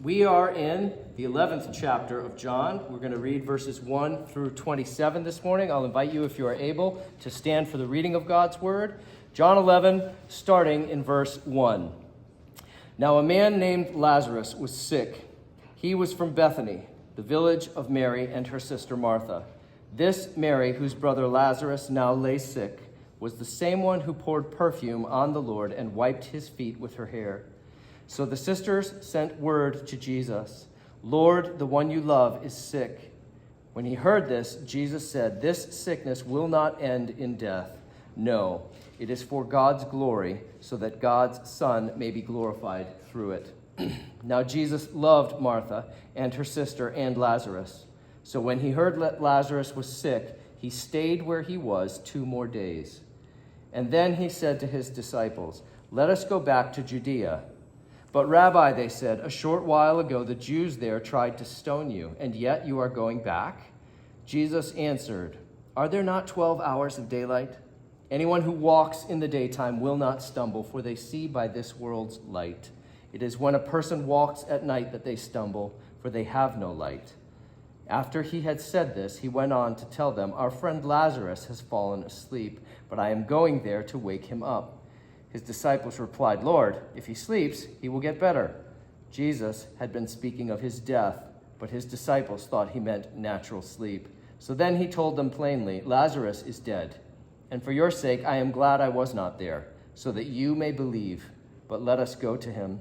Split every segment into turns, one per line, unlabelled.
We are in the 11th chapter of John. We're going to read verses 1 through 27 this morning. I'll invite you, if you are able, to stand for the reading of God's word. John 11, starting in verse 1. Now a man named Lazarus was sick. He was from Bethany, the village of Mary and her sister Martha. This Mary, whose brother Lazarus now lay sick, was the same one who poured perfume on the Lord and wiped his feet with her hair. So the sisters sent word to Jesus, "Lord, the one you love is sick." When he heard this, Jesus said, "This sickness will not end in death. No, it is for God's glory, so that God's Son may be glorified through it." Now Jesus loved Martha and her sister and Lazarus. So when he heard that Lazarus was sick, he stayed where he was 2 more days. And then he said to his disciples, "Let us go back to Judea." "But Rabbi," they said, "a short while ago the Jews there tried to stone you, and yet you are going back?" Jesus answered, "Are there not 12 hours of daylight? Anyone who walks in the daytime will not stumble, for they see by this world's light. It is when a person walks at night that they stumble, for they have no light." After he had said this, he went on to tell them, "Our friend Lazarus has fallen asleep, but I am going there to wake him up." His disciples replied, "Lord, if he sleeps, he will get better." Jesus had been speaking of his death, but his disciples thought he meant natural sleep. So then he told them plainly, "Lazarus is dead, and for your sake I am glad I was not there, so that you may believe, but let us go to him."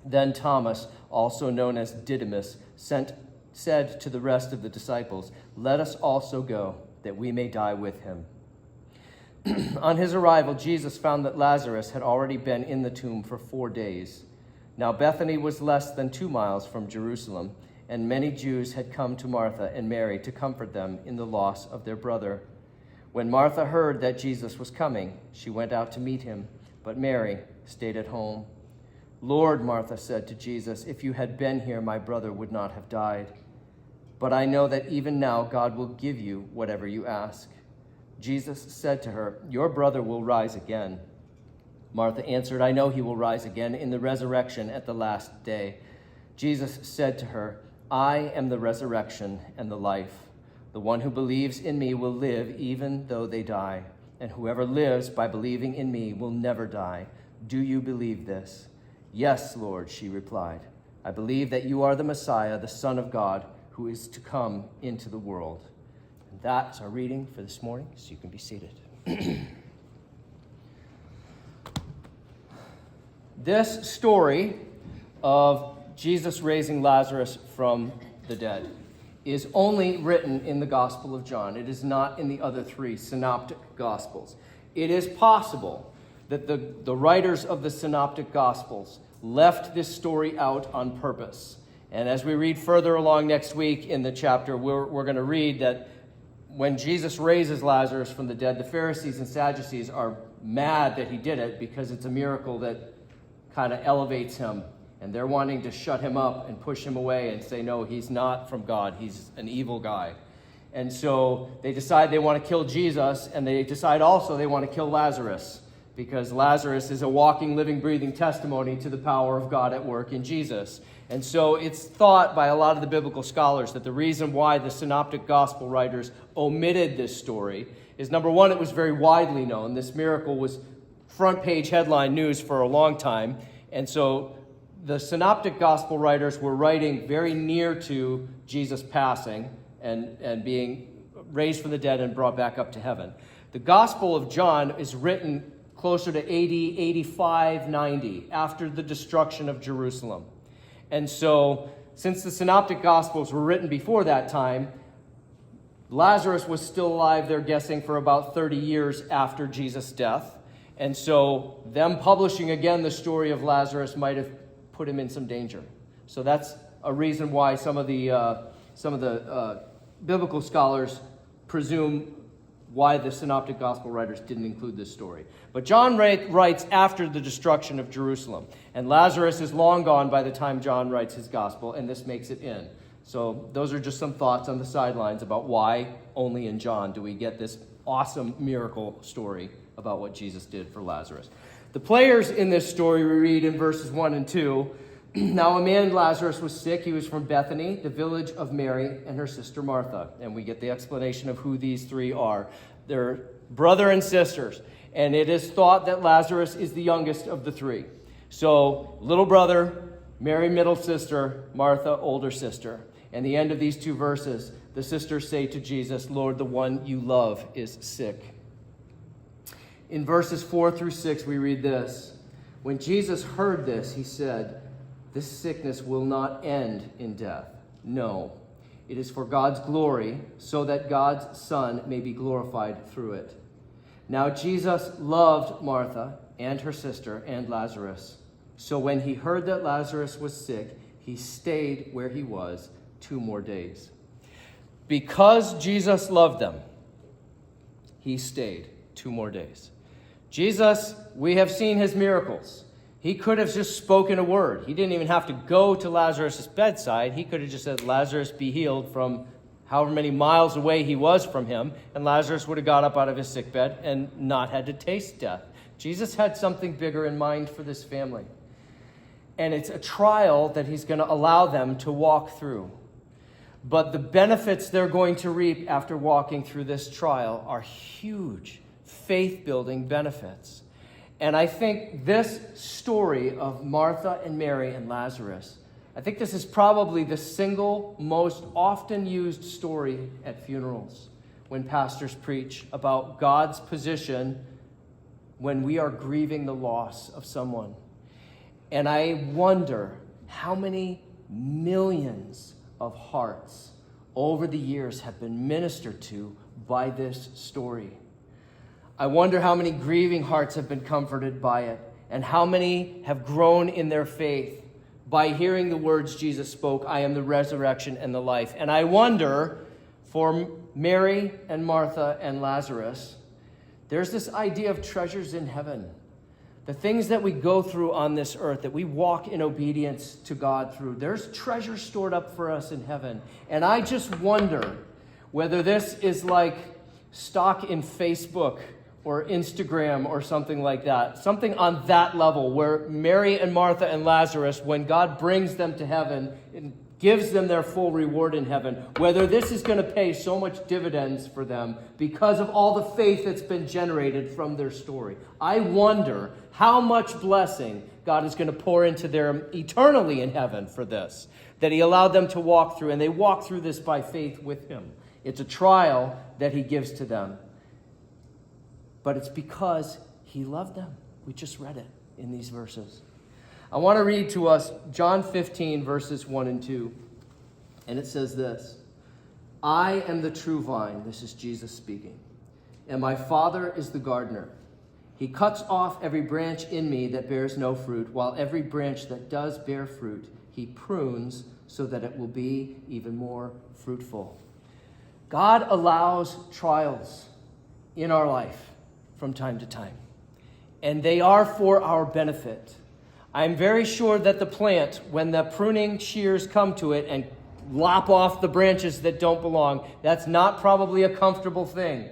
Then Thomas, also known as Didymus, said to the rest of the disciples, "Let us also go, that we may die with him." On his arrival, Jesus found that Lazarus had already been in the tomb for 4 days. Now Bethany was less than 2 miles from Jerusalem, and many Jews had come to Martha and Mary to comfort them in the loss of their brother. When Martha heard that Jesus was coming, she went out to meet him, but Mary stayed at home. "Lord," Martha said to Jesus, "if you had been here, my brother would not have died. But I know that even now God will give you whatever you ask." Jesus said to her, "Your brother will rise again." Martha answered, "I know he will rise again in the resurrection at the last day." Jesus said to her, "I am the resurrection and the life. The one who believes in me will live even though they die, and whoever lives by believing in me will never die. Do you believe this?" "Yes, Lord," she replied. "I believe that you are the Messiah, the Son of God, who is to come into the world." And that is our reading for this morning, so you can be seated. This story of Jesus raising Lazarus from the dead is only written in the Gospel of John. It is not in the other 3 synoptic Gospels. It is possible that the writers of the synoptic Gospels left this story out on purpose. And as we read further along next week in the chapter, we're going to read that when Jesus raises Lazarus from the dead, the Pharisees and Sadducees are mad that he did it because it's a miracle that kind of elevates him. And they're wanting to shut him up and push him away and say, no, he's not from God. He's an evil guy. And so they decide they want to kill Jesus, and they decide also they want to kill Lazarus, because Lazarus is a walking, living, breathing testimony to the power of God at work in Jesus. And so it's thought by a lot of the biblical scholars that the reason why the synoptic gospel writers omitted this story is, number one, it was very widely known. This miracle was front page headline news for a long time. And so the synoptic gospel writers were writing very near to Jesus passing and being raised from the dead and brought back up to heaven. The Gospel of John is written closer to AD 85, 90, after the destruction of Jerusalem. And so, since the synoptic gospels were written before that time, Lazarus was still alive, they're guessing, for about 30 years after Jesus' death. And so, them publishing again the story of Lazarus might have put him in some danger. So that's a reason why some of the biblical scholars presume why the synoptic gospel writers didn't include this story. But John writes after the destruction of Jerusalem, and Lazarus is long gone by the time John writes his gospel, and this makes it in. So those are just some thoughts on the sidelines about why only in John do we get this awesome miracle story about what Jesus did for Lazarus. The players in this story we read in verses 1 and 2 Now a man, Lazarus, was sick. He was from Bethany, the village of Mary and her sister Martha. And we get the explanation of who these three are. They're brother and sisters. And it is thought that Lazarus is the youngest of the three. So little brother, Mary middle sister, Martha older sister. And the end of these two verses, the sisters say to Jesus, Lord, the one you love is sick. In verses 4 through 6, we read this. When Jesus heard this, he said, this sickness will not end in death. No, it is for God's glory, so that God's Son may be glorified through it. Now Jesus loved Martha and her sister and Lazarus. So when he heard that Lazarus was sick, he stayed where he was 2 more days. Because Jesus loved them, he stayed 2 more days. Jesus, we have seen his miracles. He could have just spoken a word. He didn't even have to go to Lazarus' bedside. He could have just said, Lazarus, be healed, from however many miles away he was from him, and Lazarus would have got up out of his sickbed and not had to taste death. Jesus had something bigger in mind for this family. And it's a trial that he's going to allow them to walk through. But the benefits they're going to reap after walking through this trial are huge, faith-building benefits. And I think this story of Martha and Mary and Lazarus, I think this is probably the single most often used story at funerals when pastors preach about God's position when we are grieving the loss of someone. And I wonder how many millions of hearts over the years have been ministered to by this story. I wonder how many grieving hearts have been comforted by it, and how many have grown in their faith by hearing the words Jesus spoke, I am the resurrection and the life. And I wonder, for Mary and Martha and Lazarus, there's this idea of treasures in heaven. The things that we go through on this earth, that we walk in obedience to God through, there's treasure stored up for us in heaven. And I just wonder whether this is like stock in Facebook or Instagram or something like that. Something on that level where Mary and Martha and Lazarus, when God brings them to heaven and gives them their full reward in heaven, whether this is going to pay so much dividends for them because of all the faith that's been generated from their story. I wonder how much blessing God is going to pour into them eternally in heaven for this, that he allowed them to walk through, and they walk through this by faith with him. It's a trial that he gives to them. But it's because he loved them. We just read it in these verses. I want to read to us John 15, verses 1 and 2. And it says this, I am the true vine, this is Jesus speaking, and my Father is the gardener. He cuts off every branch in me that bears no fruit, while every branch that does bear fruit, he prunes so that it will be even more fruitful. God allows trials in our life from time to time, and they are for our benefit. I'm very sure that the plant, when the pruning shears come to it and lop off the branches that don't belong, that's not probably a comfortable thing,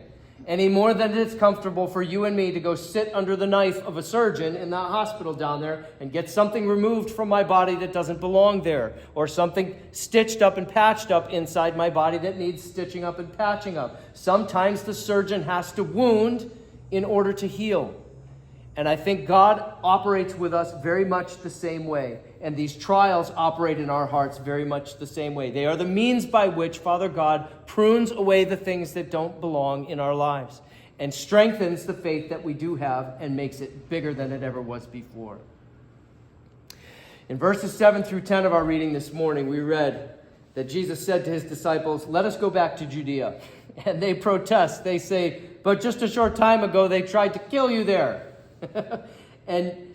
any more than it's comfortable for you and me to go sit under the knife of a surgeon in that hospital down there and get something removed from my body that doesn't belong there, or something stitched up and patched up inside my body that needs stitching up and patching up. Sometimes the surgeon has to wound in order to heal. And I think God operates with us very much the same way. And these trials operate in our hearts very much the same way. They are the means by which Father God prunes away the things that don't belong in our lives and strengthens the faith that we do have and makes it bigger than it ever was before. In verses 7 through 10 of our reading this morning, we read that Jesus said to his disciples, let us go back to Judea. And they protest. They say, but just a short time ago, they tried to kill you there. And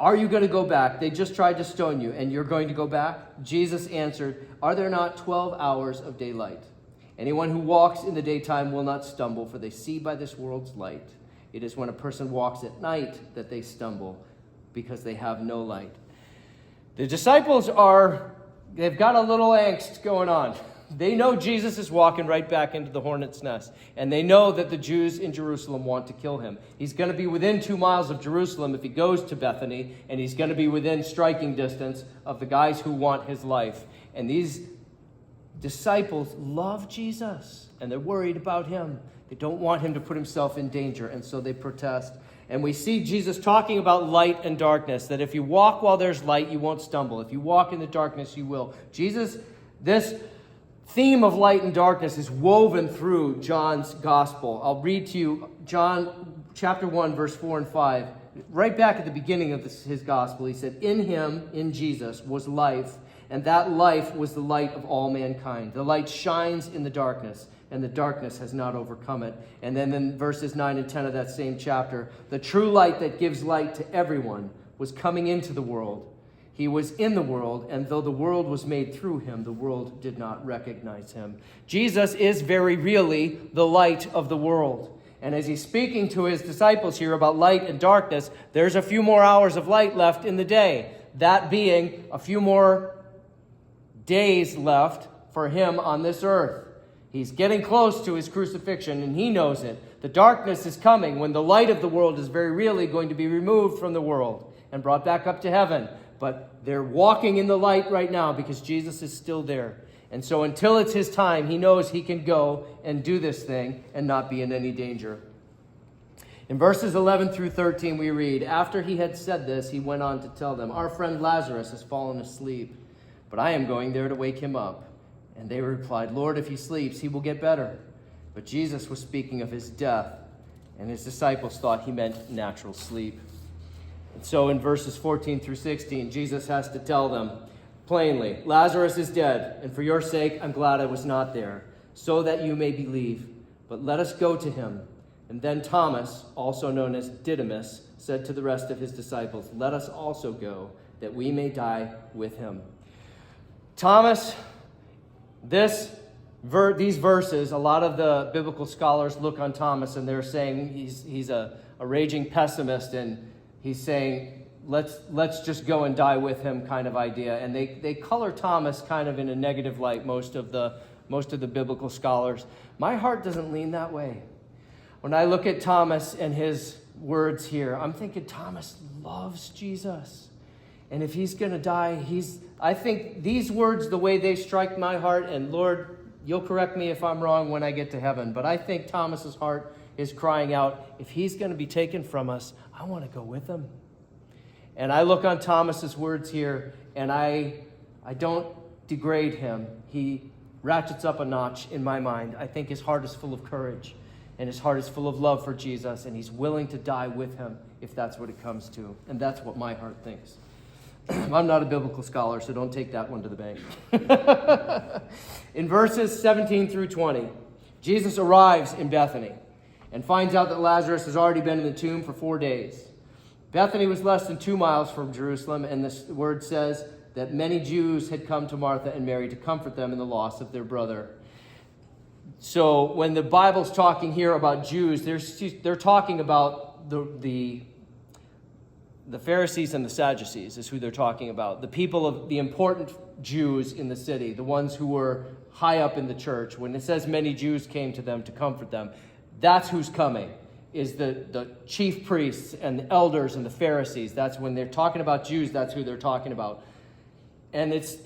are you going to go back? They just tried to stone you, and you're going to go back? Jesus answered, are there not 12 hours of daylight? Anyone who walks in the daytime will not stumble, for they see by this world's light. It is when a person walks at night that they stumble, because they have no light. The disciples they've got a little angst going on. They know Jesus is walking right back into the hornet's nest. And they know that the Jews in Jerusalem want to kill him. He's going to be within 2 miles of Jerusalem if he goes to Bethany. And he's going to be within striking distance of the guys who want his life. And these disciples love Jesus. And they're worried about him. They don't want him to put himself in danger. And so they protest. And we see Jesus talking about light and darkness. That if you walk while there's light, you won't stumble. If you walk in the darkness, you will. This theme of light and darkness is woven through John's gospel. I'll read to you John chapter 1, verse 4 and 5. Right back at the beginning of his gospel, he said, "In him, in Jesus, was life, and that life was the light of all mankind. The light shines in the darkness, and the darkness has not overcome it." And then in verses 9 and 10 of that same chapter, "The true light that gives light to everyone was coming into the world. He was in the world, and though the world was made through him, the world did not recognize him." Jesus is very really the light of the world. And as he's speaking to his disciples here about light and darkness, there's a few more hours of light left in the day. That being a few more days left for him on this earth. He's getting close to his crucifixion, and he knows it. The darkness is coming when the light of the world is very really going to be removed from the world and brought back up to heaven. But they're walking in the light right now because Jesus is still there. And so until it's his time, he knows he can go and do this thing and not be in any danger. In verses 11 through 13, we read, "After he had said this, he went on to tell them, 'Our friend Lazarus has fallen asleep, but I am going there to wake him up.' And they replied, 'Lord, if he sleeps, he will get better.' But Jesus was speaking of his death, and his disciples thought he meant natural sleep. And so in verses 14 through 16, Jesus has to tell them plainly, 'Lazarus is dead, and for your sake I'm glad I was not there, so that you may believe. But let us go to him.' And then Thomas, also known as Didymus, said to the rest of his disciples, 'Let us also go, that we may die with him.'" Thomas, these verses, a lot of the biblical scholars look on Thomas and they're saying he's a raging pessimist, and he's saying, let's just go and die with him kind of idea. And they color Thomas kind of in a negative light, most of the biblical scholars. My heart doesn't lean that way. When I look at Thomas and his words here, I'm thinking Thomas loves Jesus. And if he's going to die, I think these words, the way they strike my heart, and Lord, you'll correct me if I'm wrong when I get to heaven, but I think Thomas's heart is crying out, if he's going to be taken from us, I want to go with him. And I look on Thomas's words here, and I don't degrade him. He ratchets up a notch in my mind. I think his heart is full of courage, and his heart is full of love for Jesus, and he's willing to die with him if that's what it comes to. And that's what my heart thinks. I'm not a biblical scholar, so don't take that one to the bank. In verses 17 through 20, Jesus arrives in Bethany and finds out that Lazarus has already been in the tomb for 4 days. Bethany was less than 2 miles from Jerusalem, and the word says that many Jews had come to Martha and Mary to comfort them in the loss of their brother. So when the Bible's talking here about Jews, they're talking about the Pharisees and the Sadducees is who they're talking about. The people of the important Jews in the city, the ones who were high up in the church. When it says many Jews came to them to comfort them, that's who's coming, is the chief priests and the elders and the Pharisees. That's when they're talking about Jews, that's who they're talking about. And it's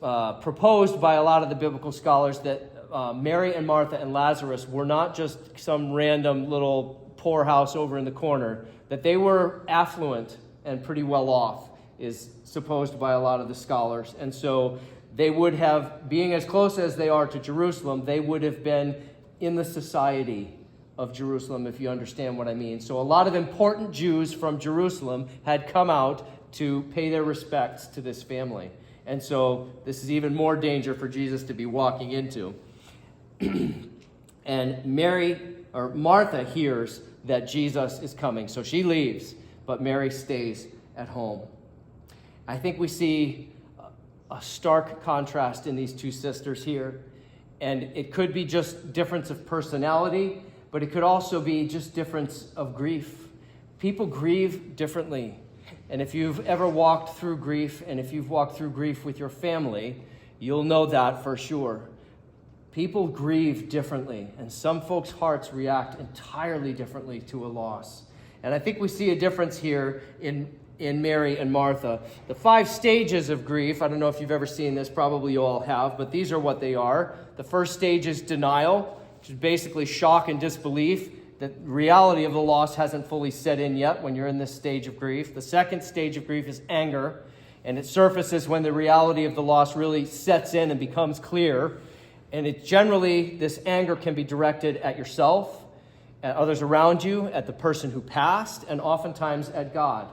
proposed by a lot of the biblical scholars that Mary and Martha and Lazarus were not just some random little poorhouse over in the corner, that they were affluent and pretty well off, is supposed by a lot of the scholars. And so they would have, being as close as they are to Jerusalem, they would have been in the society of Jerusalem, if you understand what I mean. So a lot of important Jews from Jerusalem had come out to pay their respects to this family. And so this is even more danger for Jesus to be walking into. And Martha hears that Jesus is coming, so she leaves, but Mary stays at home. I think we see a stark contrast in these two sisters here, and it could be just difference of personality, but it could also be just difference of grief. People grieve differently, and if you've ever walked through grief, and if you've walked through grief with your family, you'll know that for sure. People grieve differently, and some folks' hearts react entirely differently to a loss. And I think we see a difference here in Mary and Martha. The 5 stages of grief, I don't know if you've ever seen this, probably you all have, but these are what they are. The first stage is denial, which is basically shock and disbelief. The reality of the loss hasn't fully set in yet when you're in this stage of grief. The second stage of grief is anger, and it surfaces when the reality of the loss really sets in and becomes clear. And it generally, this anger can be directed at yourself, at others around you, at the person who passed, and oftentimes at God.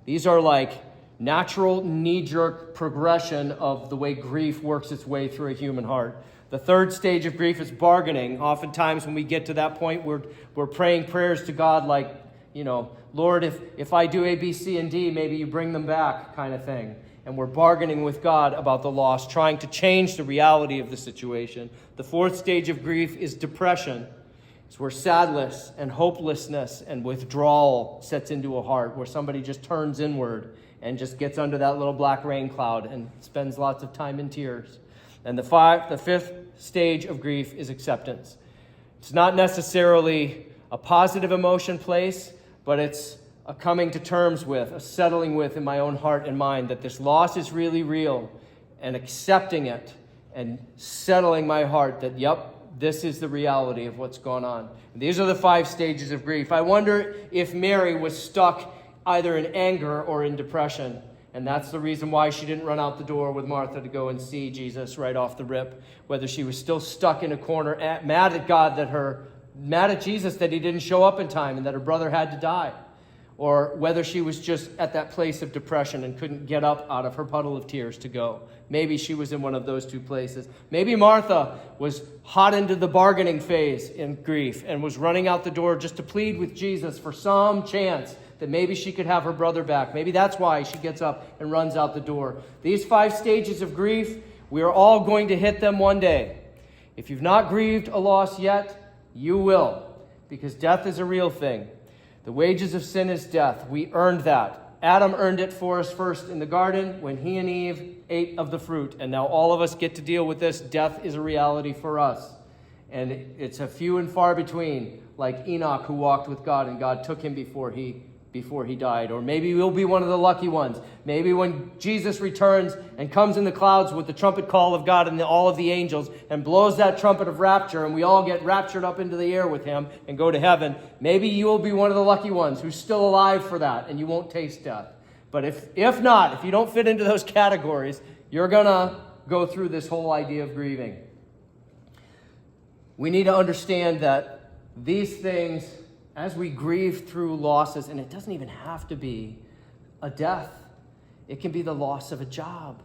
These are like natural knee-jerk progression of the way grief works its way through a human heart. The third stage of grief is bargaining. Oftentimes when we get to that point, we're praying prayers to God like, Lord, if I do A, B, C, and D, maybe you bring them back kind of thing. And we're bargaining with God about the loss, trying to change the reality of the situation. The fourth stage of grief is depression. It's where sadness and hopelessness and withdrawal sets into a heart, where somebody just turns inward and just gets under that little black rain cloud and spends lots of time in tears. And the fifth stage of grief is acceptance. It's not necessarily a positive emotion place, but it's a coming to terms with, a settling with in my own heart and mind that this loss is really real, and accepting it and settling my heart that, yep, this is the reality of what's going on. And these are the 5 stages of grief. I wonder if Mary was stuck either in anger or in depression. And that's the reason why she didn't run out the door with Martha to go and see Jesus right off the rip. Whether she was still stuck in a corner, mad at God mad at Jesus that he didn't show up in time and that her brother had to die. Or whether she was just at that place of depression and couldn't get up out of her puddle of tears to go. Maybe she was in one of those 2 places. Maybe Martha was hot into the bargaining phase in grief and was running out the door just to plead with Jesus for some chance that maybe she could have her brother back. Maybe that's why she gets up and runs out the door. These 5 stages of grief, we are all going to hit them one day. If you've not grieved a loss yet, you will, because death is a real thing. The wages of sin is death. We earned that. Adam earned it for us first in the garden when he and Eve ate of the fruit. And now all of us get to deal with this. Death is a reality for us. And it's a few and far between, like Enoch who walked with God and God took him before he died. Or maybe we'll be one of the lucky ones. Maybe when Jesus returns and comes in the clouds with the trumpet call of God and all of the angels and blows that trumpet of rapture and we all get raptured up into the air with him and go to heaven, maybe you will be one of the lucky ones who's still alive for that and you won't taste death. But if not, if you don't fit into those categories, you're going to go through this whole idea of grieving. We need to understand that these things, as we grieve through losses, and it doesn't even have to be a death. It can be the loss of a job.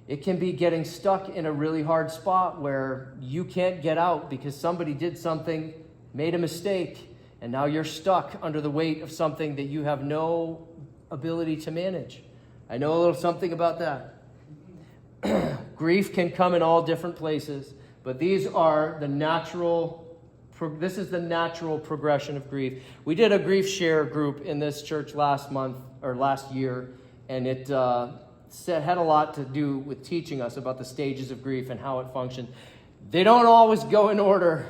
It can be getting stuck in a really hard spot where you can't get out because somebody did something, made a mistake, and now you're stuck under the weight of something that you have no ability to manage. I know a little something about that. Grief can come in all different places, but these are the this is the natural progression of grief. We did a grief share group in this church last year, and it had a lot to do with teaching us about the stages of grief and how it functions. They don't always go in order.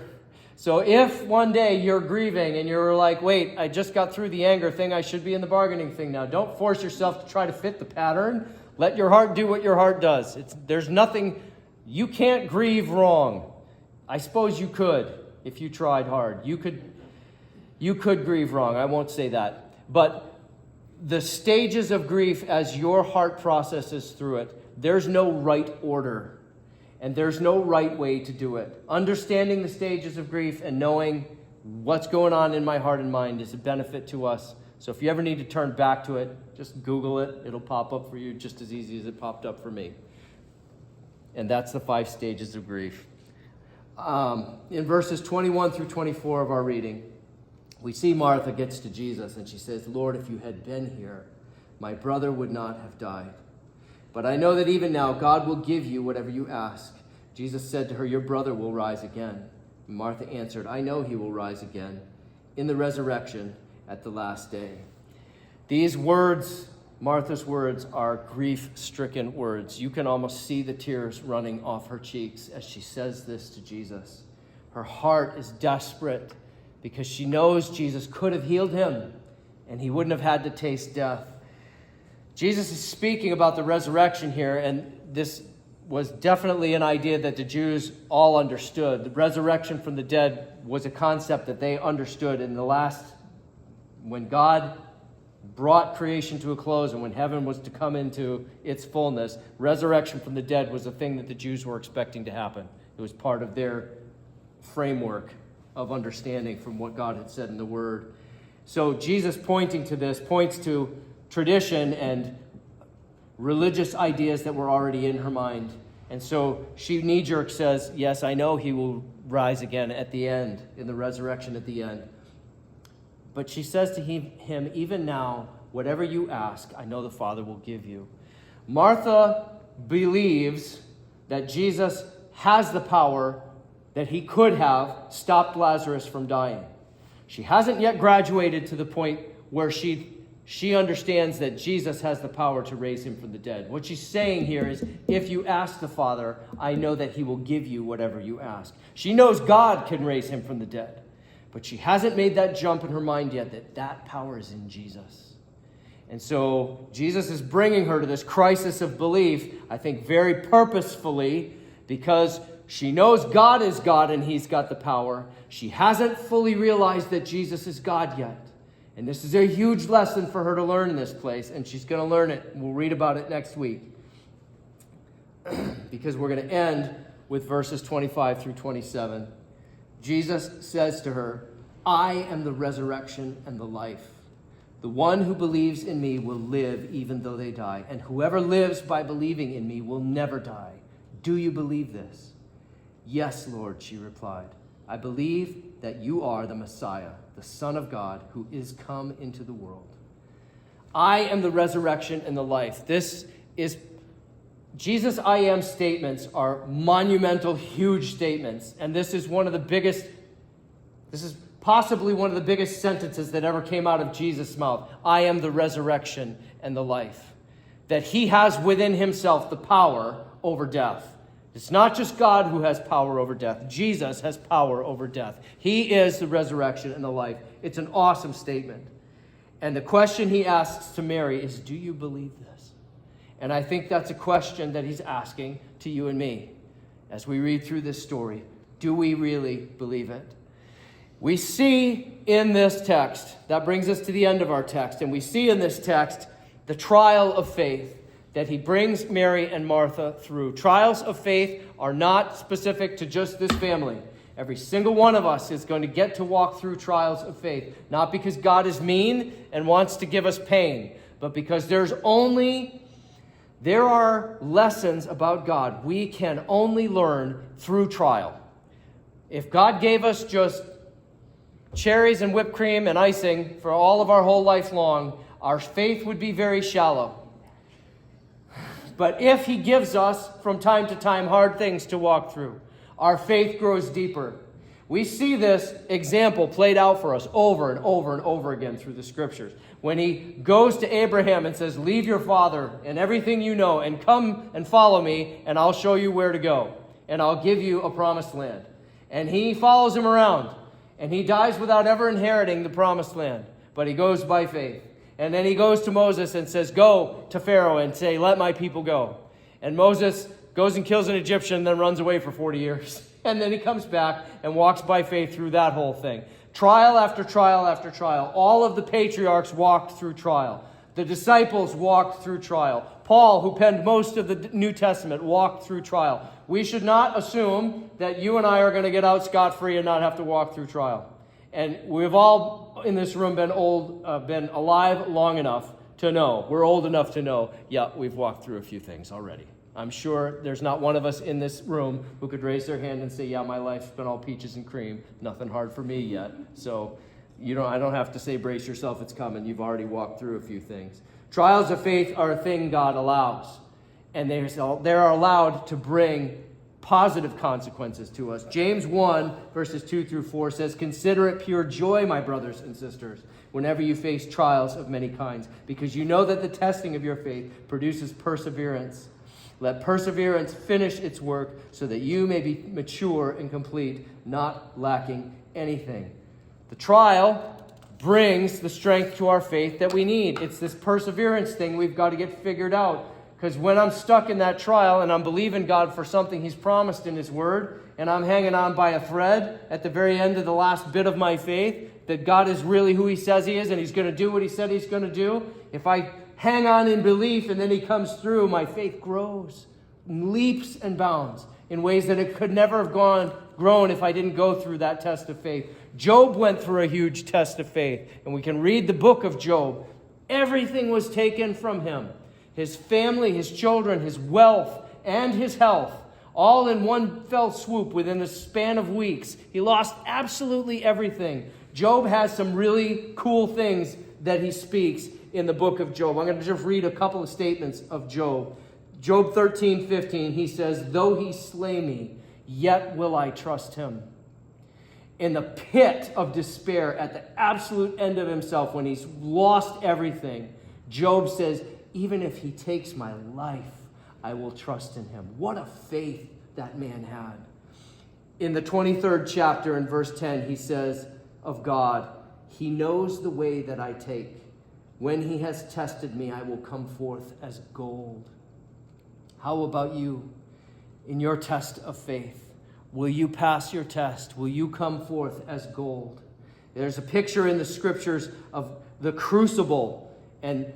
So if one day you're grieving and you're like, wait, I just got through the anger thing, I should be in the bargaining thing now. Don't force yourself to try to fit the pattern. Let your heart do what your heart does. There's nothing, you can't grieve wrong. I suppose you could. If you tried hard, you could grieve wrong. I won't say that. But the stages of grief as your heart processes through it, there's no right order. And there's no right way to do it. Understanding the stages of grief and knowing what's going on in my heart and mind is a benefit to us. So if you ever need to turn back to it, just Google it. It'll pop up for you just as easy as it popped up for me. And that's the 5 stages of grief. In verses 21 through 24 of our reading, we see Martha gets to Jesus and she says, Lord, if you had been here, my brother would not have died. But I know that even now God will give you whatever you ask. Jesus said to her, your brother will rise again. And Martha answered, I know he will rise again in the resurrection at the last day. These words Martha's words are grief-stricken words. You can almost see the tears running off her cheeks as she says this to Jesus. Her heart is desperate because she knows Jesus could have healed him and he wouldn't have had to taste death. Jesus is speaking about the resurrection here, and this was definitely an idea that the Jews all understood. The resurrection from the dead was a concept that they understood in the last, when God brought creation to a close and when heaven was to come into its fullness, resurrection from the dead was a thing that the Jews were expecting to happen. It was part of their framework of understanding from what God had said in the Word. So Jesus pointing to this points to tradition and religious ideas that were already in her mind. And so she knee-jerk says, yes, I know he will rise again at the end, in the resurrection at the end. But she says to him, even now, whatever you ask, I know the Father will give you. Martha believes that Jesus has the power that he could have stopped Lazarus from dying. She hasn't yet graduated to the point where she understands that Jesus has the power to raise him from the dead. What she's saying here is, if you ask the Father, I know that he will give you whatever you ask. She knows God can raise him from the dead. But she hasn't made that jump in her mind yet that power is in Jesus. And so Jesus is bringing her to this crisis of belief, I think very purposefully, because she knows God is God and he's got the power. She hasn't fully realized that Jesus is God yet. And this is a huge lesson for her to learn in this place, and she's going to learn it. We'll read about it next week. Because we're going to end with verses 25 through 27. Jesus says to her, I am the resurrection and the life. The one who believes in me will live even though they die, and whoever lives by believing in me will never die. Do you believe this? Yes, Lord, she replied. I believe that you are the Messiah, the Son of God, who is come into the world. I am the resurrection and the life. This is Jesus' I am statements are monumental, huge statements. And this is possibly one of the biggest sentences that ever came out of Jesus' mouth. I am the resurrection and the life. That he has within himself the power over death. It's not just God who has power over death. Jesus has power over death. He is the resurrection and the life. It's an awesome statement. And the question he asks to Mary is, do you believe this? And I think that's a question that he's asking to you and me as we read through this story. Do we really believe it? We see in this text, that brings us to the end of our text, and we see in this text the trial of faith that he brings Mary and Martha through. Trials of faith are not specific to just this family. Every single one of us is going to get to walk through trials of faith, not because God is mean and wants to give us pain, but because there are lessons about God we can only learn through trial. If God gave us just cherries and whipped cream and icing for all of our whole life long, our faith would be very shallow. But if he gives us, from time to time, hard things to walk through, our faith grows deeper. We see this example played out for us over and over and over again through the scriptures. When he goes to Abraham and says, leave your father and everything you know and come and follow me, and I'll show you where to go, and I'll give you a promised land. And he follows him around, and he dies without ever inheriting the promised land, but he goes by faith. And then he goes to Moses and says, go to Pharaoh and say, let my people go. And Moses goes and kills an Egyptian and then runs away for 40 years. And then he comes back and walks by faith through that whole thing. Trial after trial after trial. All of the patriarchs walked through trial. The disciples walked through trial. Paul, who penned most of the New Testament, walked through trial. We should not assume that you and I are going to get out scot-free and not have to walk through trial. And we've all in this room been alive long enough to know. We're old enough to know, yeah, we've walked through a few things already. I'm sure there's not one of us in this room who could raise their hand and say, yeah, my life's been all peaches and cream. Nothing hard for me yet. So I don't have to say brace yourself, it's coming. You've already walked through a few things. Trials of faith are a thing God allows. And they're allowed to bring positive consequences to us. James 1, verses 2 through 4 says, "Consider it pure joy, my brothers and sisters, whenever you face trials of many kinds, because you know that the testing of your faith produces perseverance. Let perseverance finish its work so that you may be mature and complete, not lacking anything." The trial brings the strength to our faith that we need. It's this perseverance thing we've got to get figured out. Because when I'm stuck in that trial and I'm believing God for something He's promised in His Word, and I'm hanging on by a thread at the very end of the last bit of my faith, that God is really who He says He is and He's going to do what He said He's going to do, if I hang on in belief and then He comes through, my faith grows, leaps and bounds in ways that it could never have grown if I didn't go through that test of faith. Job went through a huge test of faith, and we can read the book of Job. Everything was taken from him. His family, his children, his wealth, and his health, all in one fell swoop within a span of weeks. He lost absolutely everything. Job has some really cool things that he speaks in the book of Job. I'm going to just read a couple of statements of Job. Job 13:15, he says, "Though he slay me, yet will I trust him." In the pit of despair, at the absolute end of himself, when he's lost everything, Job says, "Even if he takes my life, I will trust in him." What a faith that man had. In the 23rd chapter, in verse 10, he says of God, "He knows the way that I take. When he has tested me, I will come forth as gold." How about you in your test of faith? Will you pass your test? Will you come forth as gold? There's a picture in the scriptures of the crucible and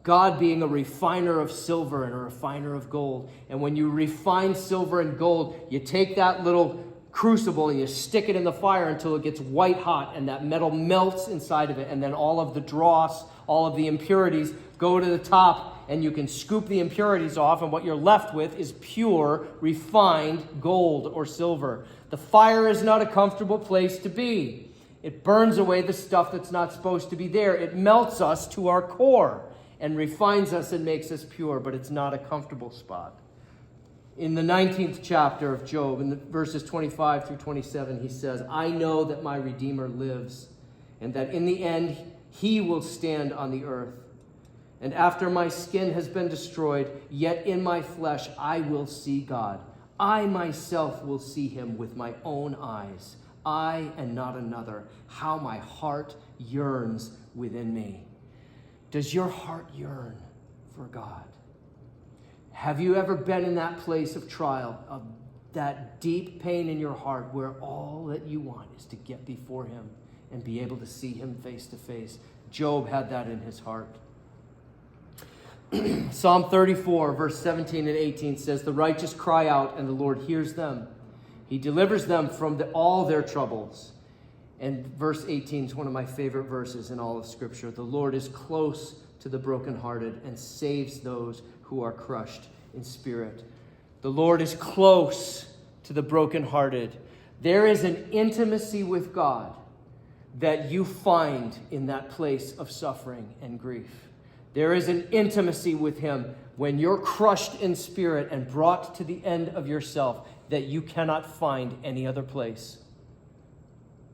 God being a refiner of silver and a refiner of gold. And when you refine silver and gold, you take that little crucible and you stick it in the fire until it gets white hot and that metal melts inside of it. And then all of the dross, all of the impurities go to the top and you can scoop the impurities off. And what you're left with is pure, refined gold or silver. The fire is not a comfortable place to be. It burns away the stuff that's not supposed to be there. It melts us to our core and refines us and makes us pure, but it's not a comfortable spot. In the 19th chapter of Job, in the verses 25 through 27, he says, "I know that my Redeemer lives, and that in the end he will stand on the earth. And after my skin has been destroyed, yet in my flesh I will see God. I myself will see him with my own eyes. I and not another. How my heart yearns within me." Does your heart yearn for God? Have you ever been in that place of trial, of that deep pain in your heart where all that you want is to get before him and be able to see him face to face? Job had that in his heart. Psalm 34, verse 17 and 18 says, "The righteous cry out, and the Lord hears them. He delivers them from all their troubles." And verse 18 is one of my favorite verses in all of Scripture. "The Lord is close to the brokenhearted and saves those who are crushed in spirit." The Lord is close to the brokenhearted. There is an intimacy with God that you find in that place of suffering and grief. There is an intimacy with him when you're crushed in spirit and brought to the end of yourself that you cannot find any other place.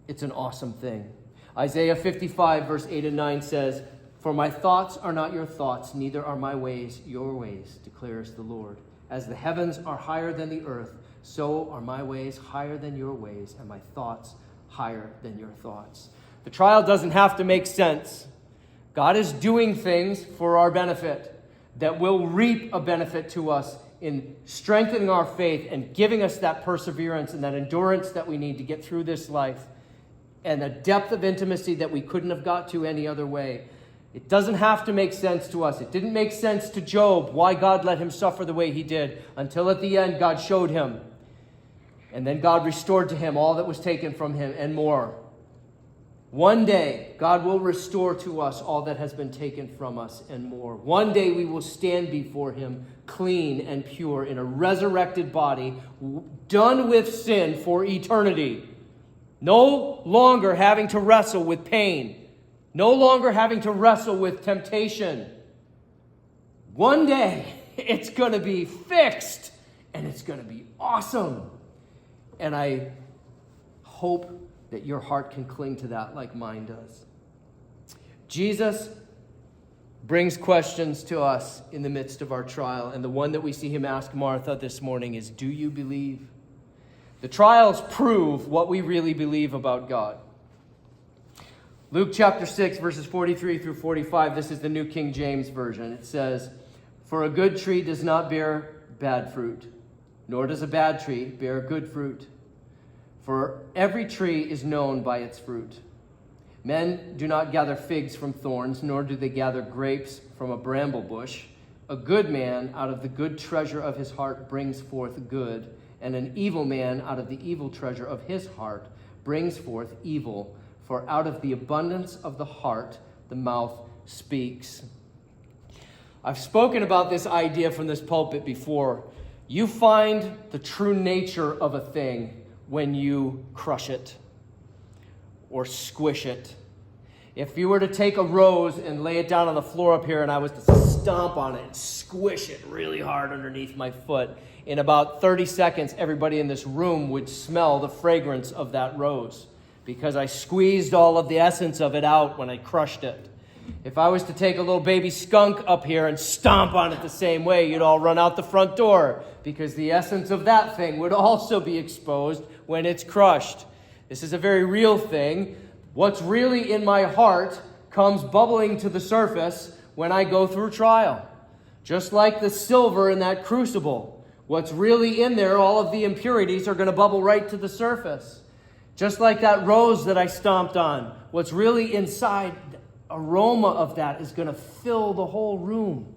It's an awesome thing. Isaiah 55, verse 8 and 9 says, "For my thoughts are not your thoughts, neither are my ways your ways, declares the Lord. As the heavens are higher than the earth, so are my ways higher than your ways, and my thoughts higher than your thoughts." The trial doesn't have to make sense. God is doing things for our benefit that will reap a benefit to us in strengthening our faith and giving us that perseverance and that endurance that we need to get through this life and a depth of intimacy that we couldn't have got to any other way. It doesn't have to make sense to us. It didn't make sense to Job why God let him suffer the way he did until at the end God showed him. And then God restored to him all that was taken from him and more. One day, God will restore to us all that has been taken from us and more. One day we will stand before him clean and pure in a resurrected body, done with sin for eternity. No longer having to wrestle with pain. No longer having to wrestle with temptation. One day, it's going to be fixed and it's going to be awesome. And I hope that your heart can cling to that like mine does. Jesus brings questions to us in the midst of our trial, and the one that we see him ask Martha this morning is, do you believe? The trials prove what we really believe about God. Luke chapter 6, verses 43 through 45, this is the New King James Version. It says, "For a good tree does not bear bad fruit, nor does a bad tree bear good fruit. For every tree is known by its fruit. Men do not gather figs from thorns, nor do they gather grapes from a bramble bush. A good man out of the good treasure of his heart brings forth good, and an evil man out of the evil treasure of his heart brings forth evil. For out of the abundance of the heart, the mouth speaks." I've spoken about this idea from this pulpit before. You find the true nature of a thing when you crush it or squish it. If you were to take a rose and lay it down on the floor up here and I was to stomp on it and squish it really hard underneath my foot, in about 30 seconds, everybody in this room would smell the fragrance of that rose, because I squeezed all of the essence of it out when I crushed it. If I was to take a little baby skunk up here and stomp on it the same way, you'd all run out the front door, because the essence of that thing would also be exposed when it's crushed. This is a very real thing. What's really in my heart comes bubbling to the surface when I go through trial. Just like the silver in that crucible. What's really in there, all of the impurities are going to bubble right to the surface. Just like that rose that I stomped on, what's really inside, the aroma of that is going to fill the whole room.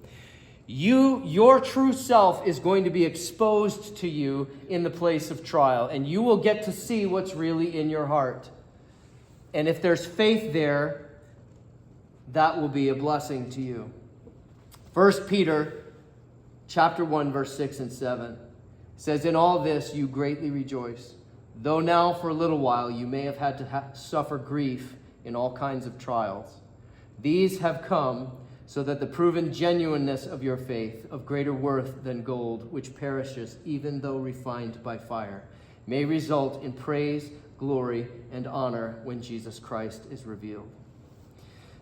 Your true self is going to be exposed to you in the place of trial, and you will get to see what's really in your heart. And if there's faith there, that will be a blessing to you. 1 Peter chapter 1, verse 6 and 7 says, "In all this you greatly rejoice, though now for a little while you may have had to suffer grief in all kinds of trials. These have come so that the proven genuineness of your faith, of greater worth than gold, which perishes even though refined by fire, may result in praise, glory, and honor when Jesus Christ is revealed."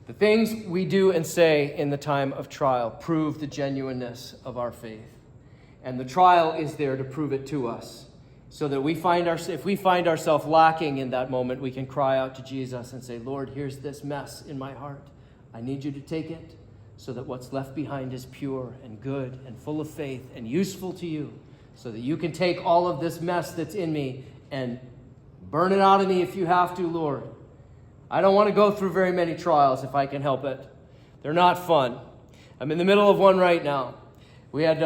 The things we do and say in the time of trial prove the genuineness of our faith. And the trial is there to prove it to us, so that if we find ourselves lacking in that moment, we can cry out to Jesus and say, "Lord, here's this mess in my heart. I need you to take it so that what's left behind is pure and good and full of faith and useful to you, so that you can take all of this mess that's in me and burn it out of me if you have to, Lord. I don't want to go through very many trials if I can help it. They're not fun. I'm in the middle of one right now. We had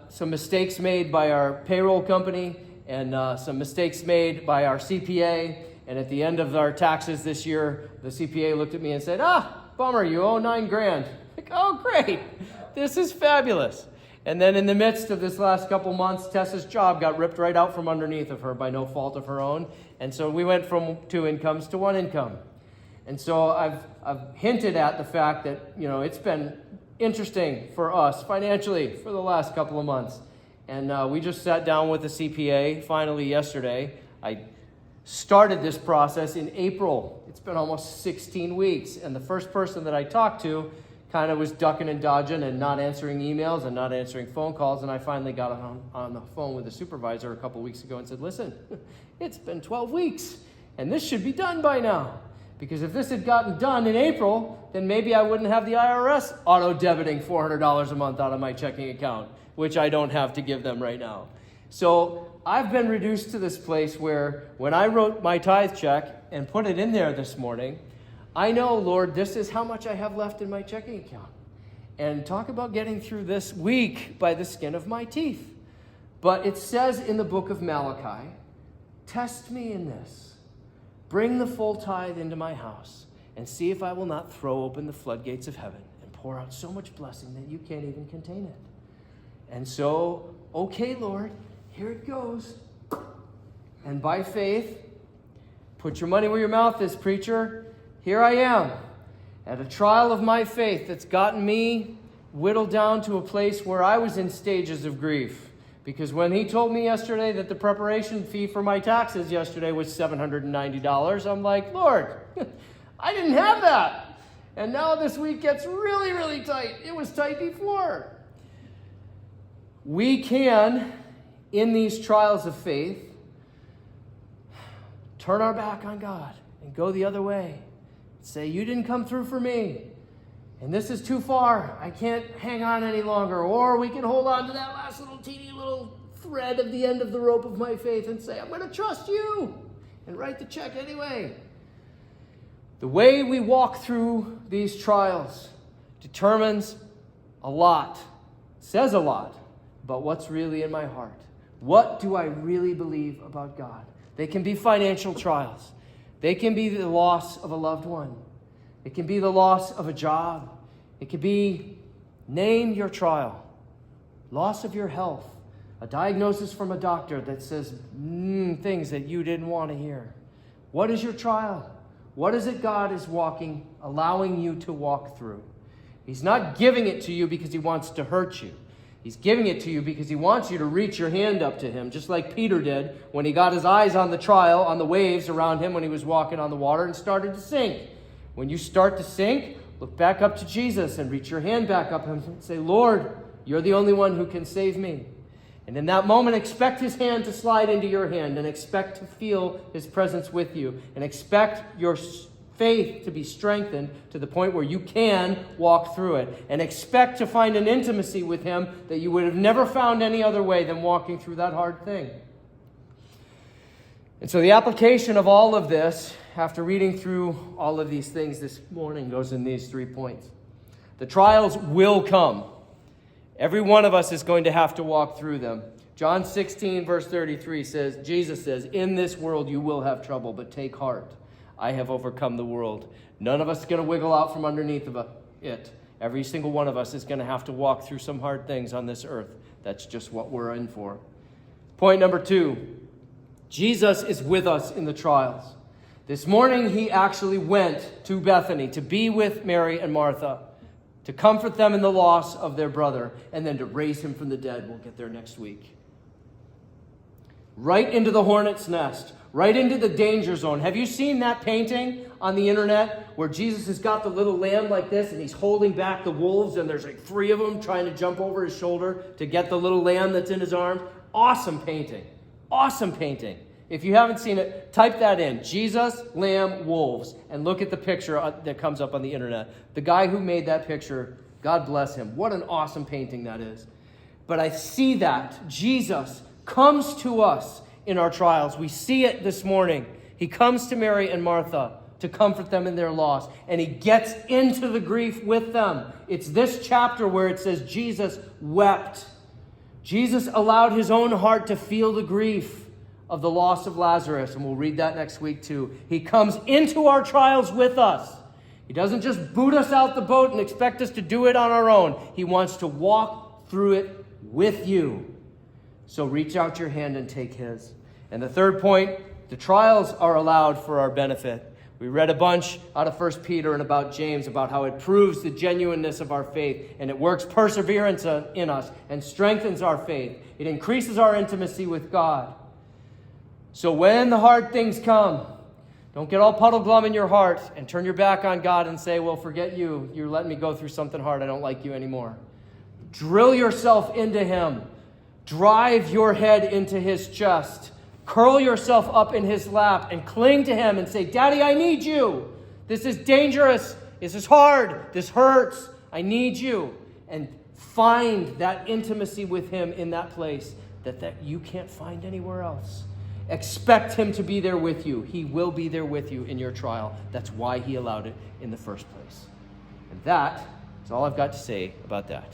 some mistakes made by our payroll company and some mistakes made by our CPA. And at the end of our taxes this year, the CPA looked at me and said, bummer, you owe $9,000. Like, oh, great. This is fabulous. And then in the midst of this last couple months, Tessa's job got ripped right out from underneath of her by no fault of her own. And so we went from 2 incomes to 1 income. And so I've hinted at the fact that, it's been interesting for us financially for the last couple of months. And we just sat down with the CPA finally yesterday. I started this process in April. It's been almost 16 weeks. And the first person that I talked to kind of was ducking and dodging and not answering emails and not answering phone calls. And I finally got on the phone with the supervisor a couple weeks ago and said, listen, it's been 12 weeks and this should be done by now. Because if this had gotten done in April, then maybe I wouldn't have the IRS auto-debiting $400 a month out of my checking account, which I don't have to give them right now. So I've been reduced to this place where when I wrote my tithe check and put it in there this morning, I know, Lord, this is how much I have left in my checking account. And talk about getting through this week by the skin of my teeth. But it says in the book of Malachi, test me in this. Bring the full tithe into my house and see if I will not throw open the floodgates of heaven and pour out so much blessing that you can't even contain it. And so, okay, Lord, here it goes. And by faith, put your money where your mouth is, preacher. Here I am at a trial of my faith that's gotten me whittled down to a place where I was in stages of grief Because when he told me yesterday that the preparation fee for my taxes yesterday was $790, I'm like, Lord, I didn't have that. And now this week gets really, really tight. It was tight before. We can, in these trials of faith, turn our back on God and go the other way. Say, you didn't come through for me. And this is too far. I can't hang on any longer. Or we can hold on to that last little teeny little thread of the end of the rope of my faith and say, I'm going to trust you. And write the check anyway. The way we walk through these trials determines a lot. Says a lot. But what's really in my heart? What do I really believe about God? They can be financial trials. They can be the loss of a loved one. It can be the loss of a job. It could be, name your trial. Loss of your health. A diagnosis from a doctor that says things that you didn't want to hear. What is your trial? What is it God is allowing you to walk through? He's not giving it to you because he wants to hurt you. He's giving it to you because he wants you to reach your hand up to him, just like Peter did when he got his eyes on the trial, on the waves around him when he was walking on the water and started to sink. When you start to sink, look back up to Jesus and reach your hand back up and say, Lord, you're the only one who can save me. And in that moment, expect his hand to slide into your hand and expect to feel his presence with you and expect your faith to be strengthened to the point where you can walk through it and expect to find an intimacy with him that you would have never found any other way than walking through that hard thing. And so the application of all of this, after reading through all of these things this morning, goes in these 3 points. The trials will come. Every one of us is going to have to walk through them. John 16, verse 33 says, Jesus says, in this world you will have trouble, but take heart. I have overcome the world. None of us is going to wiggle out from underneath of it. Every single one of us is going to have to walk through some hard things on this earth. That's just what we're in for. Point number 2. Jesus is with us in the trials. This morning, he actually went to Bethany to be with Mary and Martha, to comfort them in the loss of their brother, and then to raise him from the dead. We'll get there next week. Right into the hornet's nest, right into the danger zone. Have you seen that painting on the internet where Jesus has got the little lamb like this and he's holding back the wolves and there's like 3 of them trying to jump over his shoulder to get the little lamb that's in his arms? Awesome painting. Awesome painting. If you haven't seen it, type that in. Jesus, lamb, wolves. And look at the picture that comes up on the internet. The guy who made that picture, God bless him. What an awesome painting that is. But I see that Jesus comes to us in our trials. We see it this morning. He comes to Mary and Martha to comfort them in their loss. And he gets into the grief with them. It's this chapter where it says Jesus wept. Jesus allowed his own heart to feel the grief of the loss of Lazarus, and we'll read that next week too. He comes into our trials with us. He doesn't just boot us out the boat and expect us to do it on our own. He wants to walk through it with you. So reach out your hand and take his. And the third point, the trials are allowed for our benefit. We read a bunch out of 1 Peter and about James about how it proves the genuineness of our faith, and it works perseverance in us and strengthens our faith. It increases our intimacy with God. So when the hard things come, don't get all puddle glum in your heart and turn your back on God and say, well, forget you. You're letting me go through something hard. I don't like you anymore. Drill yourself into him. Drive your head into his chest. Curl yourself up in his lap and cling to him and say, Daddy, I need you. This is dangerous. This is hard. This hurts. I need you. And find that intimacy with him in that place that you can't find anywhere else. Expect him to be there with you. He will be there with you in your trial. That's why he allowed it in the first place. And that is all I've got to say about that.